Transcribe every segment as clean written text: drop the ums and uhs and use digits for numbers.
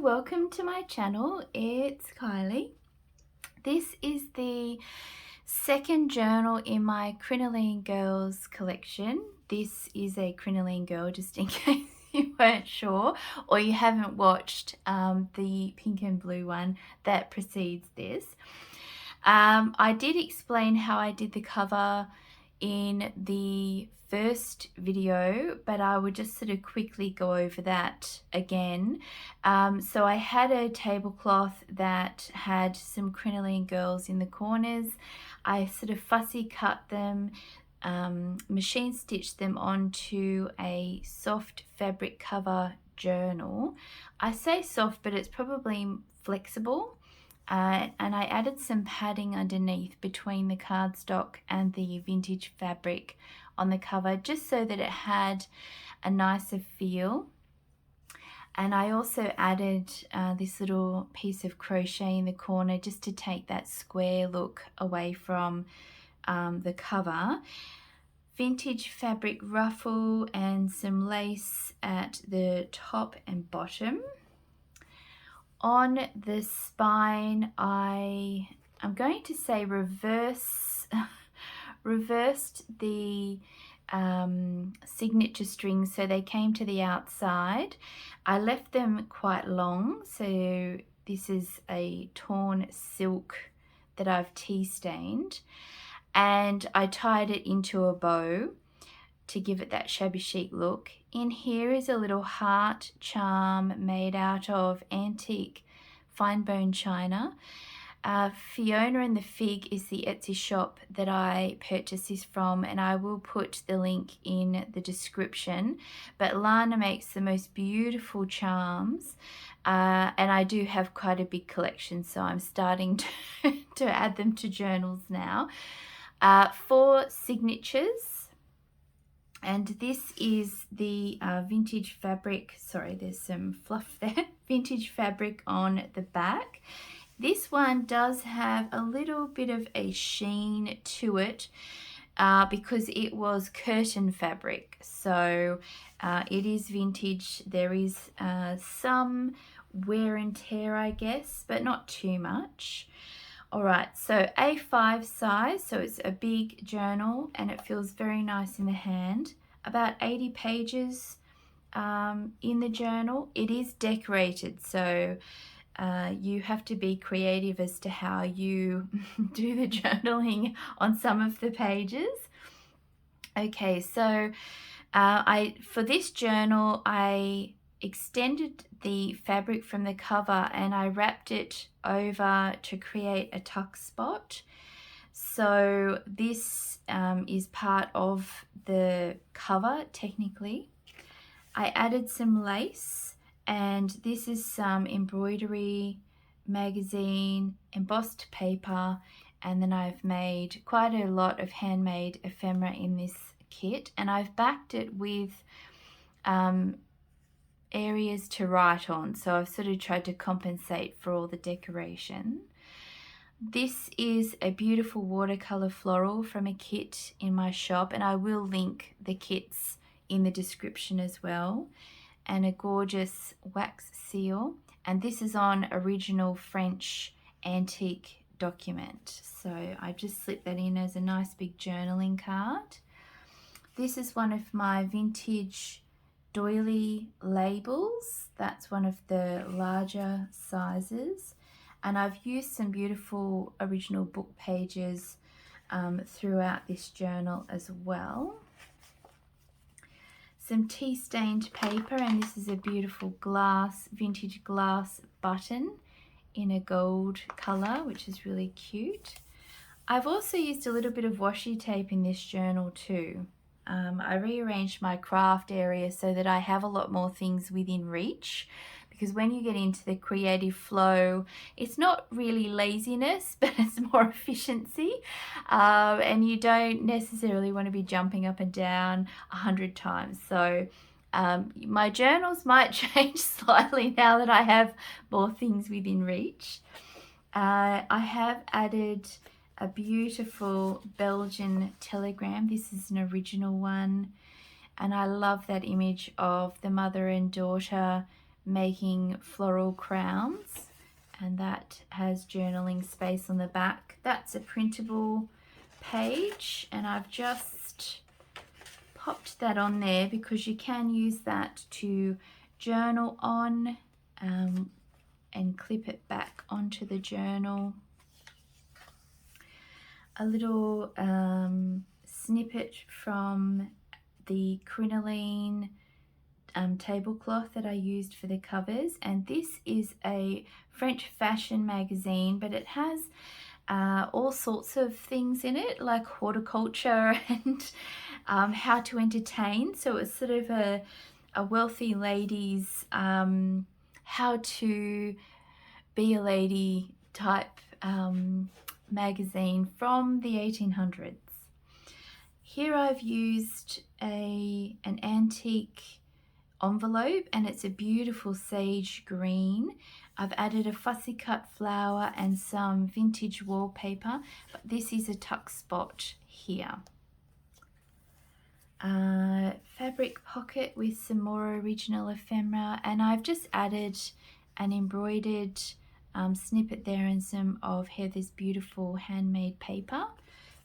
welcome to my channel. It's Kylie. This is the second journal in my Crinoline Girls collection. This is a Crinoline Girl, just in case you weren't sure or you haven't watched the pink and blue one that precedes this. I did explain how I did the cover in the first video, but I would just sort of quickly go over that again. So I had a tablecloth that had some Crinoline Girls in the corners. I sort of fussy cut them, machine stitched them onto a soft fabric cover journal. I say soft, but it's probably flexible. And I added some padding underneath between the cardstock and the vintage fabric on the cover, just so that it had a nicer feel. And I also added this little piece of crochet in the corner just to take that square look away from the cover. Vintage fabric ruffle and some lace at the top and bottom. On the spine, I'm going to say reversed the signature strings so they came to the outside. I left them quite long, so this is a torn silk that I've tea stained, and I tied it into a bow to give it that shabby chic look. In here is a little heart charm made out of antique fine bone china. Fiona and The Fig is the Etsy shop that I purchased this from, and I will put the link in the description. But Lana makes the most beautiful charms, and I do have quite a big collection, so I'm starting to add them to journals now. 4 signatures. And this is the vintage fabric, sorry, there's some fluff there, vintage fabric on the back. This one does have a little bit of a sheen to it because it was curtain fabric. So it is vintage. There is some wear and tear, I guess, but not too much. All right, so A5 size, so it's a big journal and it feels very nice in the hand. About 80 pages in the journal. It is decorated, so you have to be creative as to how you do the journaling on some of the pages. Okay, so for this journal, I extended the fabric from the cover and I wrapped it over to create a tuck spot. So this is part of the cover technically. I added some lace, and this is some embroidery, magazine, embossed paper, and then I've made quite a lot of handmade ephemera in this kit, and I've backed it with areas to write on, so I've sort of tried to compensate for all the decoration. This is a beautiful watercolor floral from a kit in my shop, and I will link the kits in the description as well, and a gorgeous wax seal, and this is on original French antique document, so I just slipped that in as a nice big journaling card. This is one of my vintage doily labels. That's one of the larger sizes, and I've used some beautiful original book pages throughout this journal as well. Some tea stained paper, and this is a beautiful vintage glass button in a gold color, which is really cute. I've also used a little bit of washi tape in this journal too. I rearranged my craft area so that I have a lot more things within reach, because when you get into the creative flow, it's not really laziness, but it's more efficiency, and you don't necessarily want to be jumping up and down 100 times. So my journals might change slightly now that I have more things within reach. I have added a beautiful Belgian telegram. This is an original one, and I love that image of the mother and daughter making floral crowns, and that has journaling space on the back. That's a printable page, and I've just popped that on there because you can use that to journal on, and clip it back onto the journal. A little snippet from the Crinoline tablecloth that I used for the covers, and this is a French fashion magazine, but it has all sorts of things in it, like horticulture and how to entertain. So it's sort of a wealthy lady's how to be a lady type magazine from the 1800s. Here I've used an antique envelope, and it's a beautiful sage green. I've added a fussy cut flower and some vintage wallpaper, but this is a tuck spot here. Fabric pocket with some more original ephemera, and I've just added an embroidered snippet there and some of Heather's beautiful handmade paper,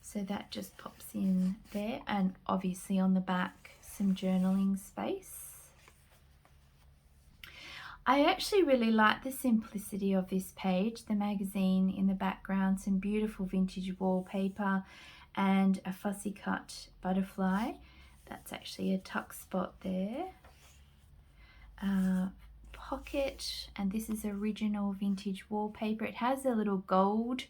so that just pops in there, and obviously on the back some journaling space. I actually really like the simplicity of this page, the magazine in the background, some beautiful vintage wallpaper and a fussy cut butterfly. That's actually a tuck spot there. Pocket, and this is original vintage wallpaper. It has a little gold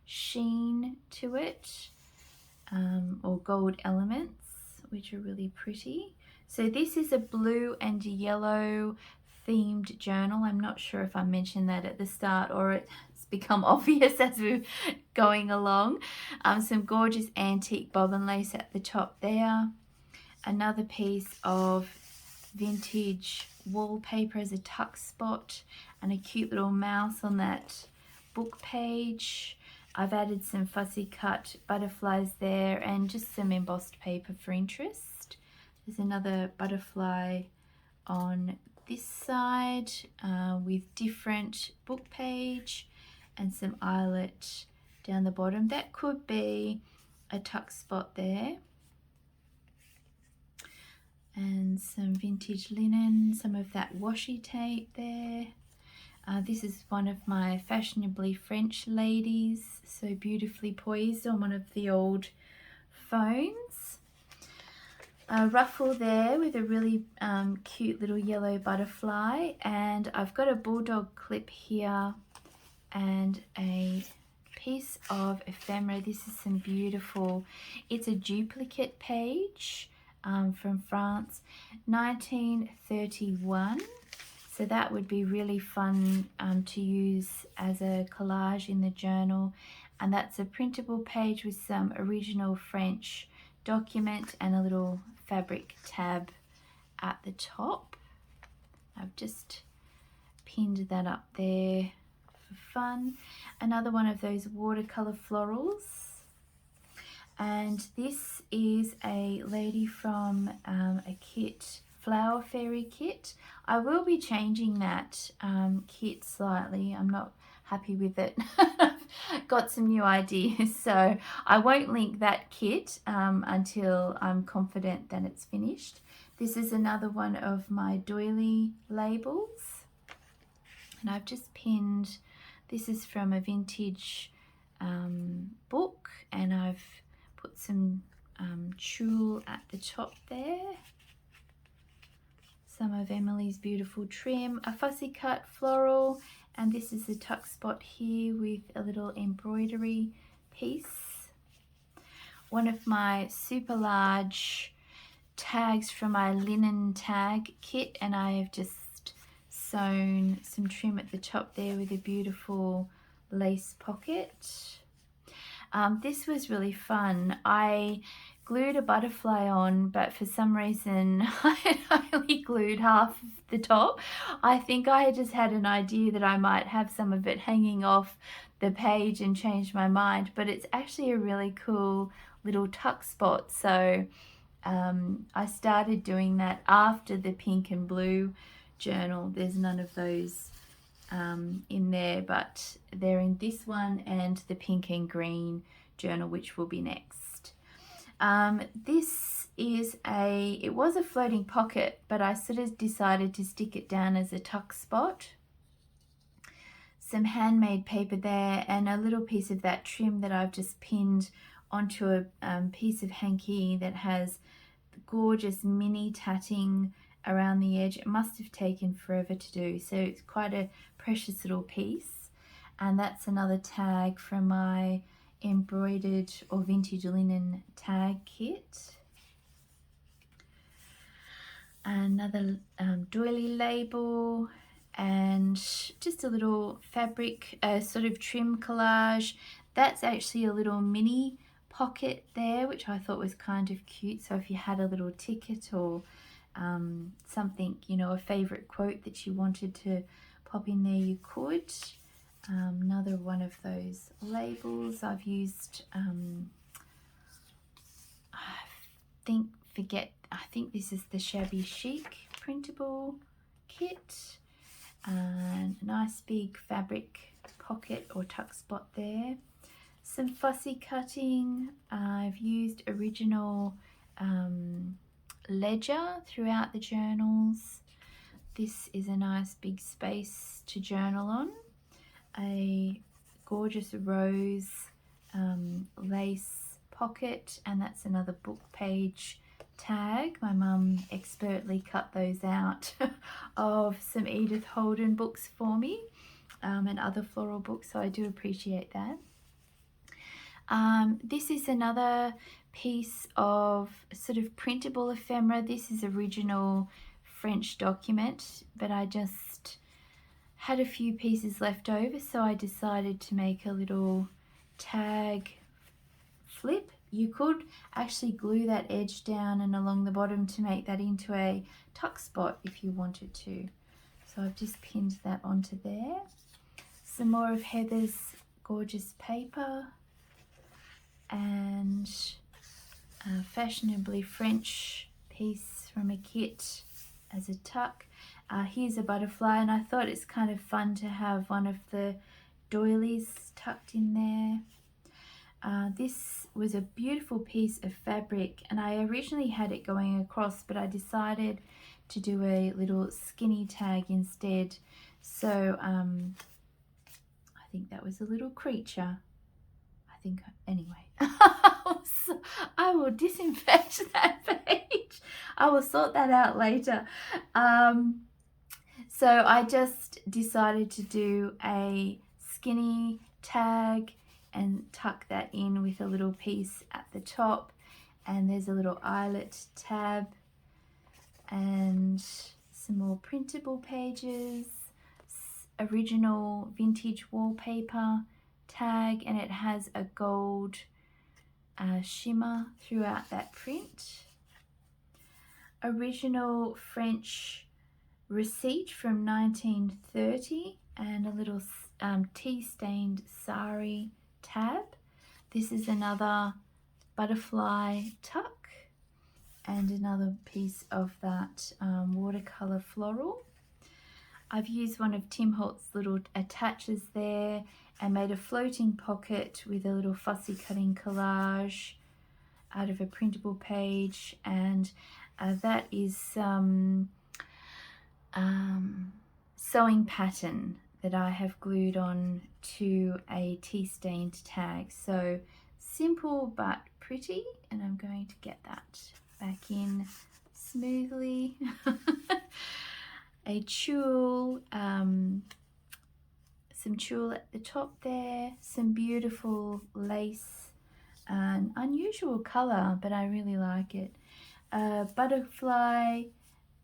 sheen to it, or gold elements, which are really pretty. So this is a blue and yellow themed journal. I'm not sure if I mentioned that at the start or it's become obvious as we're going along. Some gorgeous antique bobbin lace at the top there. Another piece of vintage wallpaper as a tuck spot, and a cute little mouse on that book page. I've added some fussy cut butterflies there and just some embossed paper for interest. There's another butterfly on this side with different book page and some eyelet down the bottom. That could be a tuck spot there. And some vintage linen, some of that washi tape there. This is one of my fashionably French ladies, so beautifully poised on one of the old phones. A ruffle there with a really cute little yellow butterfly, and I've got a bulldog clip here and a piece of ephemera. This is some beautiful, it's a duplicate page from France, 1931. So that would be really fun to use as a collage in the journal. And that's a printable page with some original French document and a little fabric tab at the top. I've just pinned that up there for fun. Another one of those watercolor florals. And this is a lady from a kit, Flower Fairy kit. I will be changing that kit slightly. I'm not happy with it. Got some new ideas, so I won't link that kit until I'm confident that it's finished. This is another one of my doily labels, and I've just pinned, this is from a vintage book, and I've put some tulle at the top there. Some of Emily's beautiful trim, a fussy cut floral, and this is the tuck spot here with a little embroidery piece. One of my super large tags from my linen tag kit, and I have just sewn some trim at the top there with a beautiful lace pocket. This was really fun. I glued a butterfly on, but for some reason I only glued half of the top. I think I just had an idea that I might have some of it hanging off the page and changed my mind, but it's actually a really cool little tuck spot. So I started doing that after the pink and blue journal. There's none of those in there, but they're in this one and the pink and green journal, which will be next. This is it was a floating pocket, but I sort of decided to stick it down as a tuck spot. Some handmade paper there and a little piece of that trim that I've just pinned onto a piece of hanky that has gorgeous mini tatting around the edge. It must have taken forever to do, so it's quite a precious little piece. And that's another tag from my embroidered or vintage linen tag kit. Another doily label and just a little fabric sort of trim collage. That's actually a little mini pocket there, which I thought was kind of cute. So if you had a little ticket or something, you know, a favorite quote that you wanted to pop in there, you could. Another one of those labels I've used. I think this is the Shabby Chic Printable kit. And a nice big fabric pocket or tuck spot there. Some fussy cutting. I've used original ledger throughout the journals. This is a nice big space to journal on. A gorgeous rose lace pocket, and that's another book page tag. My mum expertly cut those out of some Edith Holden books for me, and other floral books, so I do appreciate that. This is another piece of sort of printable ephemera. This is original French document, but I just had a few pieces left over, so I decided to make a little tag flip. You could actually glue that edge down and along the bottom to make that into a tuck spot if you wanted to. So I've just pinned that onto there. Some more of Heather's gorgeous paper and a fashionably French piece from a kit as a tuck. Here's a butterfly, and I thought it's kind of fun to have one of the doilies tucked in there. This was a beautiful piece of fabric, and I originally had it going across, but I decided to do a little skinny tag instead. So I think that was a little creature. Anyway, I will disinfect that page. I will sort that out later. So I just decided to do a skinny tag and tuck that in with a little piece at the top, and there's a little eyelet tab and some more printable pages, original vintage wallpaper tag, and it has a gold shimmer throughout that print. Original French receipt from 1930 and a little tea-stained sari tab. This is another butterfly tuck and another piece of that watercolor floral. I've used one of Tim Holt's little attaches there and made a floating pocket with a little fussy cutting collage out of a printable page, and that is some sewing pattern that I have glued on to a tea-stained tag. So simple but pretty, and I'm going to get that back in smoothly. A tulle, some tulle at the top there, some beautiful lace, an unusual color, but I really like it. A butterfly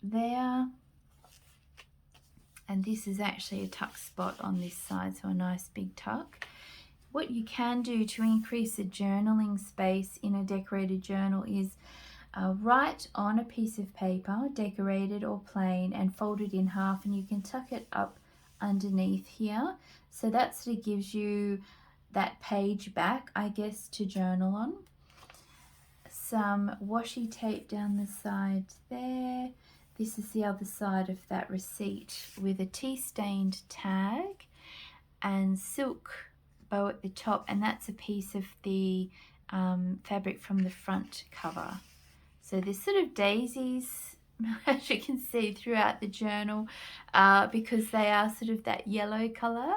there, and this is actually a tuck spot on this side, so a nice big tuck. What you can do to increase the journaling space in a decorated journal is write on a piece of paper, decorated or plain, and fold it in half, and you can tuck it up underneath here. So that sort of gives you that page back, I guess, to journal on. Some washi tape down the side there. this is the other side of that receipt with a tea-stained tag and silk bow at the top, and that's a piece of the fabric from the front cover. So there's sort of daisies, as you can see, throughout the journal because they are sort of that yellow colour.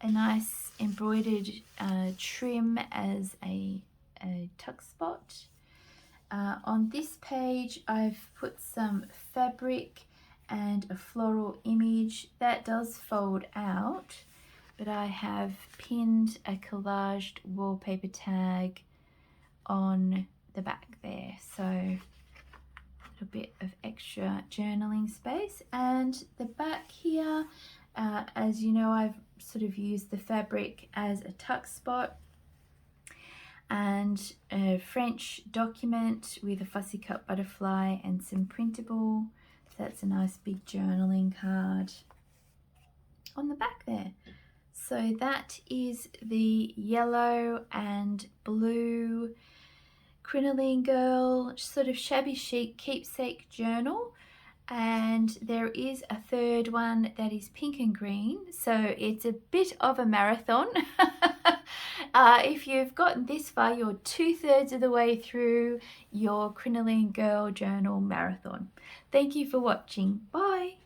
A nice embroidered trim as a tuck spot. On this page I've put some fabric and a floral image that does fold out, but I have pinned a collaged wallpaper tag on the back there, so a little bit of extra journaling space. And the back here, as you know, I've sort of used the fabric as a tuck spot, and a French document with a fussy cut butterfly and some printable. So that's a nice big journaling card on the back there. So that is the yellow and blue Crinoline Girl sort of shabby chic keepsake journal. And there is a third one that is pink and green, so it's a bit of a marathon. If you've gotten this far, you're 2/3 of the way through your Crinoline Girl journal marathon. Thank you for watching. Bye.